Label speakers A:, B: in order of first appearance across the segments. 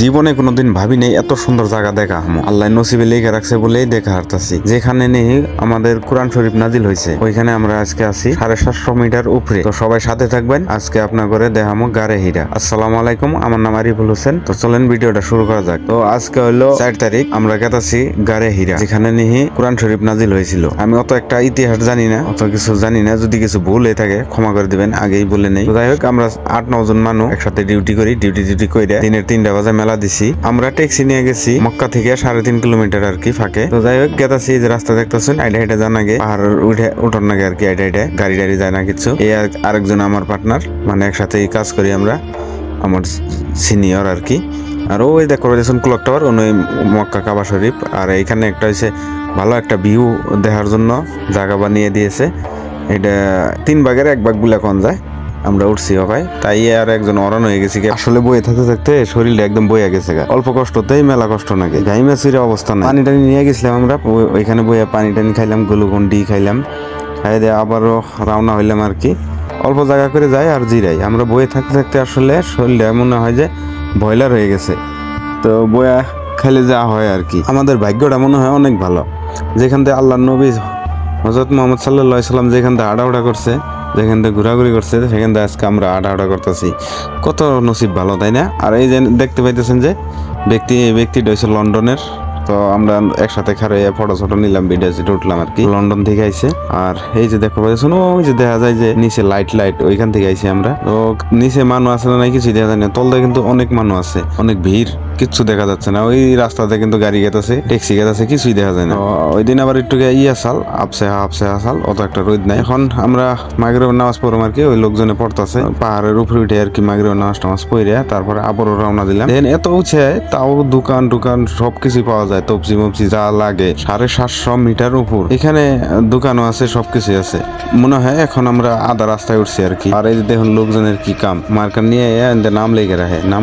A: জীবনে কোনোদিন ভাবি নেই এত সুন্দর জায়গা দেখা হামো। আল্লাহ নসিবে লেখা রাখছে বলেই দেখা হারতাছি। যেখানে নেই আমাদের কোরআন শরীফ নাজিল হয়েছে ওইখানে আমরা আজকে আছি 750 মিটার উপরে। তো সবাই সাথে থাকবেন। আজকে আপনার করে দেখামো গারে হীরা। আসসালামু আলাইকুম, আমার নাম আরিফুল হোসেন। তো চলেন ভিডিওটা শুরু করা যাক। তো আজকে হলো 4 তারিখ, আমরা গেতাছি গারে হীরা, যেখানে নিহি কোরআন শরীফ নাজিল হয়েছিল। আমি অত একটা ইতিহাস জানি না, অত কিছু জানি না, যদি কিছু ভুল হয়ে থাকে ক্ষমা করে দিবেন, আগেই বলে নেই। যাই হোক, আমরা 8-9 জন মানুষ একসাথে ডিউটি করি। ডিউটি করে দিনের 3টা বাজে মেলা দিছি। আমরা ট্যাক্সি নিয়ে গেছি মক্কা থেকে 3.5 কিলোমিটার আর কি ফাঁকে। তো যাই হোক, গেতাছি যে রাস্তা দেখতেছেন, আইডা যান আগে পাহাড় উঠার নাগে আর কি, আইডা গাড়ি যায় না কিছু। এই আরেকজন আমার পার্টনার, মানে একসাথেই কাজ করি আমরা, আমার সিনিয়র আর কি। আর ওই দেখো ক্লক টাওয়ার, ওই মক্কা কাবা শরীফ। আর এইখানে একটা হচ্ছে ভালো একটা ভিউ দেখার জন্য জায়গা বানিয়ে দিয়েছে। এটা 3 ভাগের 1 ভাগ বলে কোন যায়। আমরা উঠছি ভাই, তাই আর একজন অরান হয়ে গেছি। আসলে বয়ে থাকতে শরীরটা একদম বইয়া গেছে। অল্প কষ্টতেই মেলা কষ্ট নাকি, গাইমা চিরে অবস্থা নাই। পানি টানি নিয়ে গেছিলাম আমরা, ওইখানে বইয়া পানি টানি খাইলাম, গ্লুকন-ডি খাইলাম, খাই দিয়ে আবারও রওনা হইলাম আর কি। অল্প জায়গা করে যাই আর জিরাই। আমরা বয়ে থাকতে আসলে শরীরটা মনে হয় যে বয়লার হয়ে গেছে। তো বয়া খাইলে যা হয় আর কি। আমাদের ভাগ্যটা মনে হয় অনেক ভালো, যেখান থেকে আল্লাহ নবী হযরত মুহাম্মদ সাল্লাল্লাহু আলাইহি সাল্লাম যেখান থেকে হাঁটাউটা করছে, যেখান থেকে ঘোরাঘুরি করছে, সেখান থেকে আজকে আমরা হাঁটাউটা করতেছি। কত নসিব ভালো, তাই না? আর এই যে দেখতে পাইতেছেন যে এই ব্যক্তিটা হচ্ছে লন্ডনের। তো আমরা একসাথে খারে ফটো নিলাম, ভিডিও উঠলাম আর কি। লন্ডন থেকে আইছে। আর এই যে দেখো পাইছেন, ওই যে দেখা যায় যে নিচে লাইট ওইখান থেকে আইছি আমরা। তো নিচে মানুষ আছে না নাই কিছু দেখা যায় না, তলদে কিন্তু অনেক মানুষ আছে, অনেক ভিড়, কিচ্ছু দেখা যাচ্ছে না। ওই রাস্তাতে কিন্তু গাড়ি গেতেছে, ট্যাক্সি গেতেছে, কিছুই দেখা যায় না। ওই দিন আবার একটু আপসে আসাল, অত একটা রোদ নাই। এখন আমরা মাগরিবের নামাজ পড়লাম আর কি, ওই লোকজনে পড়তেছে। পাহাড়ের উপরে উঠে আর কি মাগরিবের নামাজ পড়ে তারপরে আবারও রওনা দিলাম। এত উঁচে, তাও দোকান সবকিছু পাওয়া যায়, তবজি যা লাগে। 750 মিটার উপর, এখানে দোকানও আছে, সবকিছু আছে। মনে হয় এখন আমরা আধা রাস্তায় উঠছি আর কি। আর এই যে দেখুন লোকজনের কি কাম, মার্কার নিয়ে নাম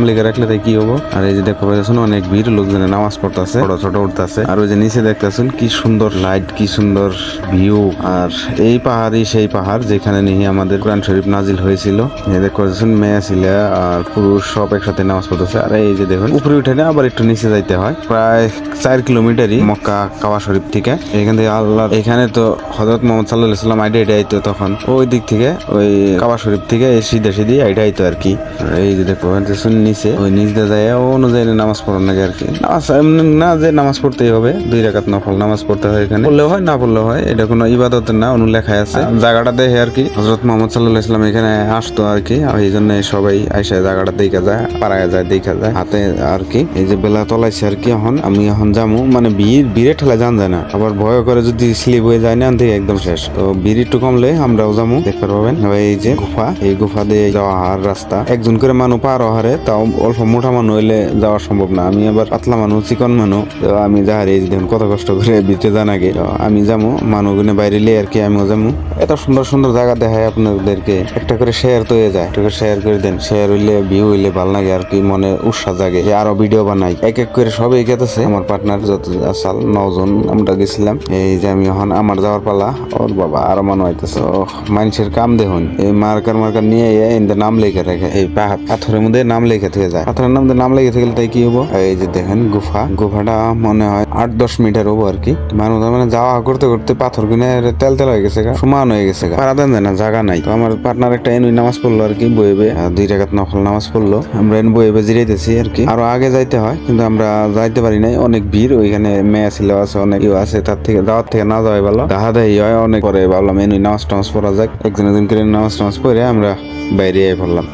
A: লেগে রাখলে তাই কি হবো। আর এই যে দেখো অনেক ভিড়, লোকজনে নামাজ পড়তেছে, ছোট উঠতেছে। আর ওই যে নিচে দেখতেছেন কি সুন্দর লাইট, কি সুন্দর ভিউ। আর এই পাহাড়ই সেই পাহাড় যেখানে নিয়ে আমাদের কোরআন শরীফ নাজিল হয়েছিল। দেখতেছেন মেয়ে ছেলে আর পুরুষ সব একসাথে নামাজ পড়তেছে। আর এই যে দেখুন উপরে উঠে না আবার একটু নিচে যাইতে হয়, প্রায় 4 কিলোমিটারই মক্কা কাবা শরীফ থেকে। এখান থেকে আল্লাহ, এখানে তো হযরত মুহাম্মদ সাল্লাল্লাহু আলাইহি সাল্লাম আইডা আইতো তখন, ওই দিক থেকে ওই কাবা শরীফ থেকে সিধা আইডা আইতো আর কি। এই যে দেখো নিচে, ওই নিচ দিয়ে যায় ও অনুযায়ী নামাজ পড়ার নাকি আর কি। নামাজ এমনি না যে নামাজ পড়তেই হবে, 2 রাকাত নফল নামাজ পড়তে হয়। এখানে পড়লেও হয়, না পড়লেও হয়, এটা কোনো ইবাদতের না, লেখায় আছে। জায়গাটা দেখে আর কি হযরত মুহাম্মদ সাল্লাল্লাহু আলাইহি সাল্লাম এখানে আসতো আর কি। এই জন্য সবাই আইসা জায়গাটা দেখা যায়, পাড়ায় যায়, দেখা যায় হাতে আর কি। এই যে বেলা তলাইছে আর কি। আমি এখন যাবো, মানে ভিড়ে ঠেলা যান যায় না, আবার ভয় করে যদি স্লিপ হয়ে যায় না থেকে একদম শেষ। তো ভিড় একটু কমলে আমরাও যাবো, দেখতে পাবেন। এই যে গুফা, এই গুফা দিয়ে যাওয়া আর রাস্তা, একজন করে মানুষ পার হারে, তাও অল্প মোটা মানুষ হইলে যাওয়া সম্ভব না। আমি আবার পাতলা মানুষ, চিকন মানুষ, তো আমি যাহারে এই দেখুন কত কষ্ট করে ভিতরে যান আগে। আমি যাবো মানুষগুলো বাইরে লে আর কি, আমিও যাবো। এত সুন্দর জায়গা দেখায় আপনাদেরকে, একটা করে শেয়ার তো হয়ে যায়, একটা করে শেয়ার করে দেন। শেয়ার হইলে ভিউ হইলে ভালো লাগে আর কি, মনে উৎসাহ জাগে যে আরো ভিডিও বানাই। এক করে সবাই গেতেছে, আমার পার্টনার যত আসাল 9 জন আমরা গেছিলাম। এই যে আমি এখন আমার যাওয়ার পালা। ওর বাবা আরো মানুষ হইতেছে, মানুষের কাম দেখুন, এই মার্কার নিয়ে নাম লেখা রাখে, এই পাথরের মধ্যে নাম লেখা থেকে যায়। পাথরের মধ্যে নাম লেখে থেকে তাই কি হবো। এই যে দেখেন গুফাটা মনে হয় 8-10 মিটার হবো আর কি। মানুষ মানে যাওয়া করতে পাথর কিনে তেল হয়ে গেছে, সমান হয়ে গেছে, পারা দেন যায় না, জায়গা নাই। তো আমার পার্টনার একটা এনুই নামাজ পড়লো আর কি, বইবে 2 রাকাত নফল নামাজ পড়লো। আমরা বইবে জিরাইতেছি আর কি। আরো আগে যাইতে হয় কিন্তু আমরা যাইতে পারি নাই, অনেক ভিড়। ওইখানে মেয়ে ছিল আছে, অনেক আছে, তার থেকে যাওয়ার থেকে না যাওয়াই ভালো। দাহাদাহি হয় অনেক, পরে ভাবলাম এনুই নামাজ পড়া যাক। একজন করে নামাজ পড়ে আমরা বাইরে পড়লাম।